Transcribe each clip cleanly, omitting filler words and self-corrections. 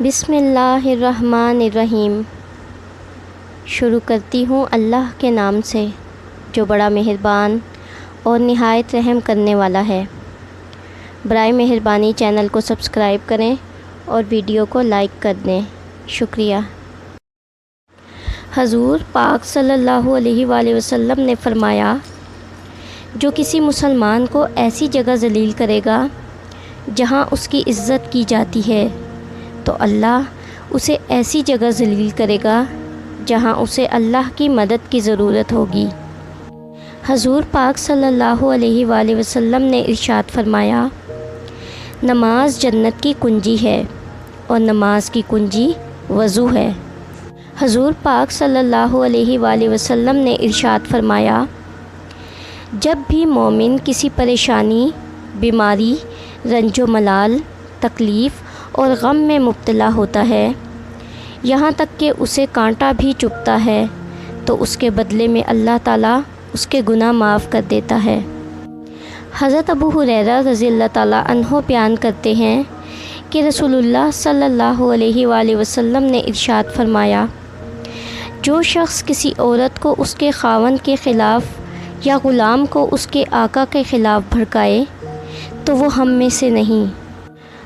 بسم اللہ الرحمن الرحیم۔ شروع کرتی ہوں اللہ کے نام سے جو بڑا مہربان اور نہایت رحم کرنے والا ہے۔ برائے مہربانی چینل کو سبسکرائب کریں اور ویڈیو کو لائک کر دیں، شکریہ۔ حضور پاک صلی اللہ علیہ وآلہ وسلم نے فرمایا، جو کسی مسلمان کو ایسی جگہ ذلیل کرے گا جہاں اس کی عزت کی جاتی ہے تو اللہ اسے ایسی جگہ ذلیل کرے گا جہاں اسے اللہ کی مدد کی ضرورت ہوگی۔ حضور پاک صلی اللہ علیہ وآلہ وسلم نے ارشاد فرمایا، نماز جنت کی کنجی ہے اور نماز کی کنجی وضو ہے۔ حضور پاک صلی اللہ علیہ وآلہ وسلم نے ارشاد فرمایا، جب بھی مومن کسی پریشانی، بیماری، رنج و ملال، تکلیف اور غم میں مبتلا ہوتا ہے، یہاں تک کہ اسے کانٹا بھی چبھتا ہے، تو اس کے بدلے میں اللہ تعالیٰ اس کے گناہ معاف کر دیتا ہے۔ حضرت ابو ہریرہ رضی اللہ تعالیٰ عنہ بیان کرتے ہیں کہ رسول اللہ صلی اللہ علیہ وآلہ وسلم نے ارشاد فرمایا، جو شخص کسی عورت کو اس کے خاوند کے خلاف یا غلام کو اس کے آقا کے خلاف بھڑکائے تو وہ ہم میں سے نہیں۔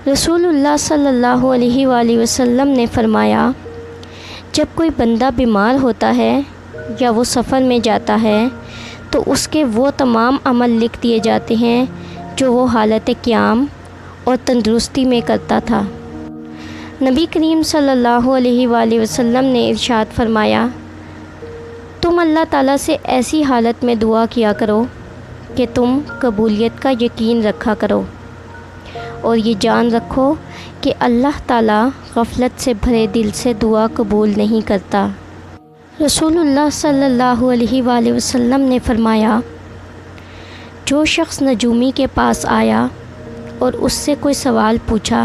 رسول اللہ صلی اللہ علیہ وآلہ وسلم نے فرمایا، جب کوئی بندہ بیمار ہوتا ہے یا وہ سفر میں جاتا ہے تو اس کے وہ تمام عمل لکھ دیے جاتے ہیں جو وہ حالت قیام اور تندرستی میں کرتا تھا۔ نبی کریم صلی اللہ علیہ وآلہ وسلم نے ارشاد فرمایا، تم اللہ تعالیٰ سے ایسی حالت میں دعا کیا کرو کہ تم قبولیت کا یقین رکھا کرو، اور یہ جان رکھو کہ اللہ تعالیٰ غفلت سے بھرے دل سے دعا قبول نہیں کرتا۔ رسول اللہ صلی اللہ علیہ وآلہ وسلم نے فرمایا، جو شخص نجومی کے پاس آیا اور اس سے کوئی سوال پوچھا،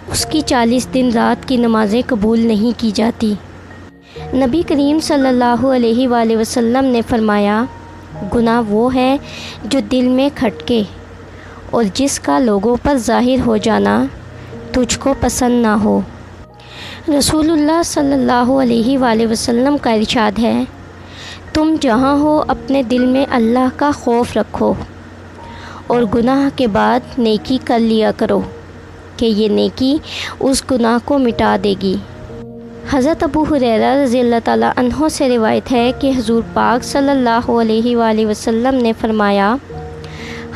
اس کی 40 دن رات کی نمازیں قبول نہیں کی جاتی۔ نبی کریم صلی اللہ علیہ وآلہ وسلم نے فرمایا، گناہ وہ ہے جو دل میں کھٹکے اور جس کا لوگوں پر ظاہر ہو جانا تجھ کو پسند نہ ہو۔ رسول اللہ صلی اللہ علیہ وآلہ وسلم کا ارشاد ہے، تم جہاں ہو اپنے دل میں اللہ کا خوف رکھو اور گناہ کے بعد نیکی کر لیا کرو کہ یہ نیکی اس گناہ کو مٹا دے گی۔ حضرت ابو ہریرہ رضی اللہ تعالیٰ عنہ سے روایت ہے کہ حضور پاک صلی اللہ علیہ وآلہ وسلم نے فرمایا،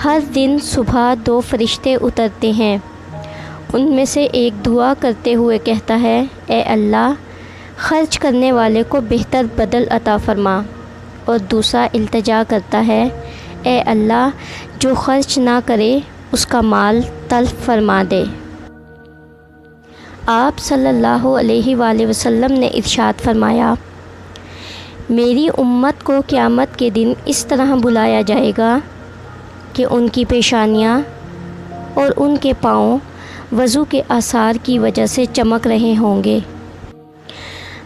ہر دن صبح 2 فرشتے اترتے ہیں، ان میں سے ایک دعا کرتے ہوئے کہتا ہے، اے اللہ، خرچ کرنے والے کو بہتر بدل عطا فرما، اور دوسرا التجا کرتا ہے، اے اللہ، جو خرچ نہ کرے اس کا مال تلف فرما دے۔ آپ صلی اللہ علیہ وآلہ وسلم نے ارشاد فرمایا، میری امت کو قیامت کے دن اس طرح بلایا جائے گا کہ ان کی پیشانیاں اور ان کے پاؤں وضو کے آثار کی وجہ سے چمک رہے ہوں گے۔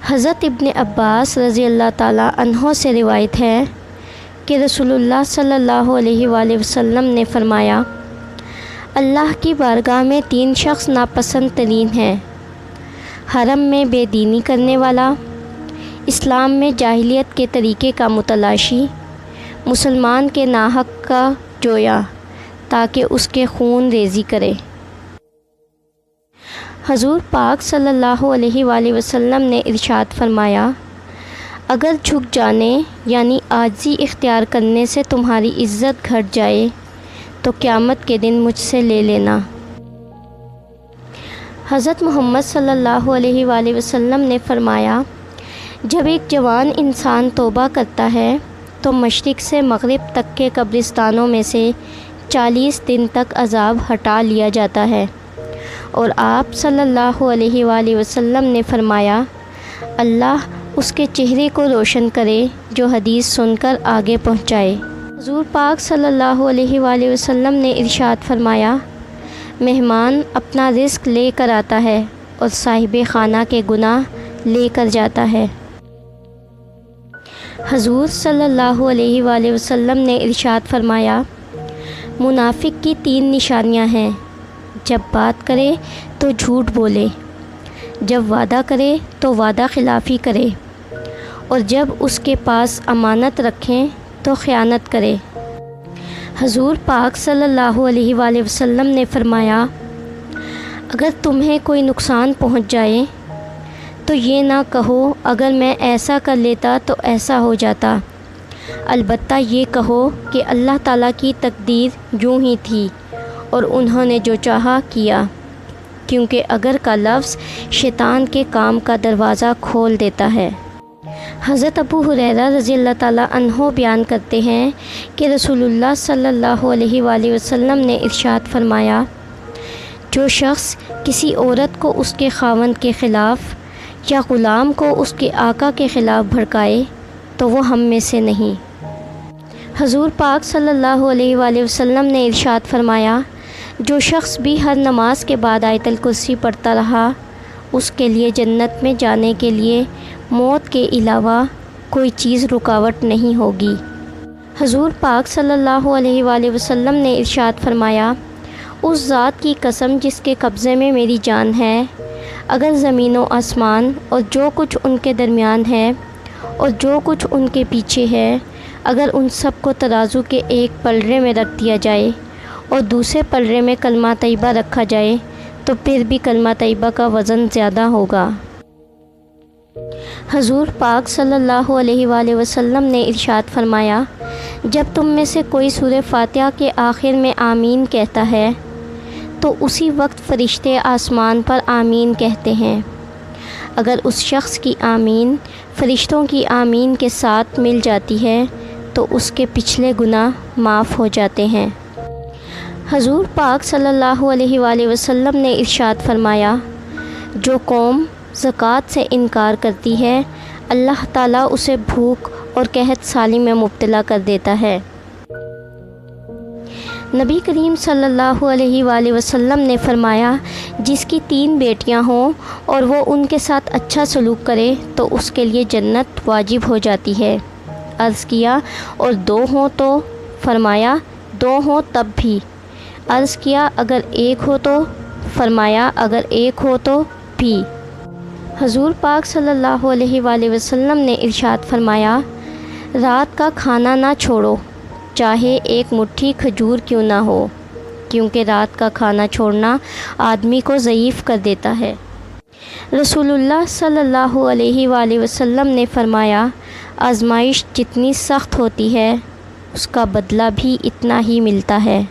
حضرت ابن عباس رضی اللہ تعالیٰ عنہ سے روایت ہے کہ رسول اللہ صلی اللہ علیہ وآلہ وسلم نے فرمایا، اللہ کی بارگاہ میں 3 شخص ناپسند ترین ہیں، حرم میں بے دینی کرنے والا، اسلام میں جاہلیت کے طریقے کا متلاشی، مسلمان کے ناحق کا جویا تاکہ اس کے خون ریزی کرے۔ حضور پاک صلی اللہ علیہ وآلہ وسلم نے ارشاد فرمایا، اگر جھک جانے یعنی عاجزی اختیار کرنے سے تمہاری عزت گھٹ جائے تو قیامت کے دن مجھ سے لے لینا۔ حضرت محمد صلی اللہ علیہ وآلہ وسلم نے فرمایا، جب ایک جوان انسان توبہ کرتا ہے تو مشرق سے مغرب تک کے قبرستانوں میں سے 40 دن تک عذاب ہٹا لیا جاتا ہے، اور آپ صلی اللہ علیہ وآلہ وسلم نے فرمایا، اللہ اس کے چہرے کو روشن کرے جو حدیث سن کر آگے پہنچائے۔ حضور پاک صلی اللہ علیہ وآلہ وسلم نے ارشاد فرمایا، مہمان اپنا رزق لے کر آتا ہے اور صاحب خانہ کے گناہ لے کر جاتا ہے۔ حضور صلی اللہ علیہ وآلہ وسلم نے ارشاد فرمایا، منافق کی 3 نشانیاں ہیں، جب بات کرے تو جھوٹ بولے، جب وعدہ کرے تو وعدہ خلافی کرے، اور جب اس کے پاس امانت رکھیں تو خیانت کرے۔ حضور پاک صلی اللہ علیہ وآلہ وسلم نے فرمایا، اگر تمہیں کوئی نقصان پہنچ جائے تو یہ نہ کہو اگر میں ایسا کر لیتا تو ایسا ہو جاتا، البتہ یہ کہو کہ اللہ تعالیٰ کی تقدیر یوں ہی تھی اور انہوں نے جو چاہا کیا، کیونکہ اگر کا لفظ شیطان کے کام کا دروازہ کھول دیتا ہے۔ حضرت ابو ہریرہ رضی اللہ تعالیٰ عنہ بیان کرتے ہیں کہ رسول اللہ صلی اللہ علیہ وآلہ وسلم نے ارشاد فرمایا، جو شخص کسی عورت کو اس کے خاوند کے خلاف یا غلام کو اس کے آقا کے خلاف بھڑکائے تو وہ ہم میں سے نہیں۔ حضور پاک صلی اللہ علیہ وآلہ وسلم نے ارشاد فرمایا، جو شخص بھی ہر نماز کے بعد آیت الکرسی پڑھتا رہا، اس کے لیے جنت میں جانے کے لیے موت کے علاوہ کوئی چیز رکاوٹ نہیں ہوگی۔ حضور پاک صلی اللہ علیہ وآلہ وسلم نے ارشاد فرمایا، اس ذات کی قسم جس کے قبضے میں میری جان ہے، اگر زمین و آسمان اور جو کچھ ان کے درمیان ہے اور جو کچھ ان کے پیچھے ہے، اگر ان سب کو ترازو کے ایک پلڑے میں رکھ دیا جائے اور دوسرے پلڑے میں کلمہ طیبہ رکھا جائے تو پھر بھی کلمہ طیبہ کا وزن زیادہ ہوگا۔ حضور پاک صلی اللہ علیہ وآلہ وسلم نے ارشاد فرمایا، جب تم میں سے کوئی سورہ فاتحہ کے آخر میں آمین کہتا ہے تو اسی وقت فرشتے آسمان پر آمین کہتے ہیں۔ اگر اس شخص کی آمین فرشتوں کی آمین کے ساتھ مل جاتی ہے تو اس کے پچھلے گناہ معاف ہو جاتے ہیں۔ حضور پاک صلی اللہ علیہ وآلہ وسلم نے ارشاد فرمایا، جو قوم زکوٰۃ سے انکار کرتی ہے، اللہ تعالیٰ اسے بھوک اور قحط سالی میں مبتلا کر دیتا ہے۔ نبی کریم صلی اللہ علیہ وآلہ وسلم نے فرمایا، جس کی 3 بیٹیاں ہوں اور وہ ان کے ساتھ اچھا سلوک کرے تو اس کے لیے جنت واجب ہو جاتی ہے۔ عرض کیا، اور 2 ہوں تو؟ فرمایا 2 ہوں تب بھی۔ عرض کیا، اگر 1 ہو تو؟ فرمایا اگر 1 ہو تو بھی۔ حضور پاک صلی اللہ علیہ وآلہ وسلم نے ارشاد فرمایا، رات کا کھانا نہ چھوڑو، چاہے 1 مٹھی کھجور کیوں نہ ہو، کیونکہ رات کا کھانا چھوڑنا آدمی کو ضعیف کر دیتا ہے۔ رسول اللہ صلی اللہ علیہ وآلہ وسلم نے فرمایا، آزمائش جتنی سخت ہوتی ہے اس کا بدلہ بھی اتنا ہی ملتا ہے۔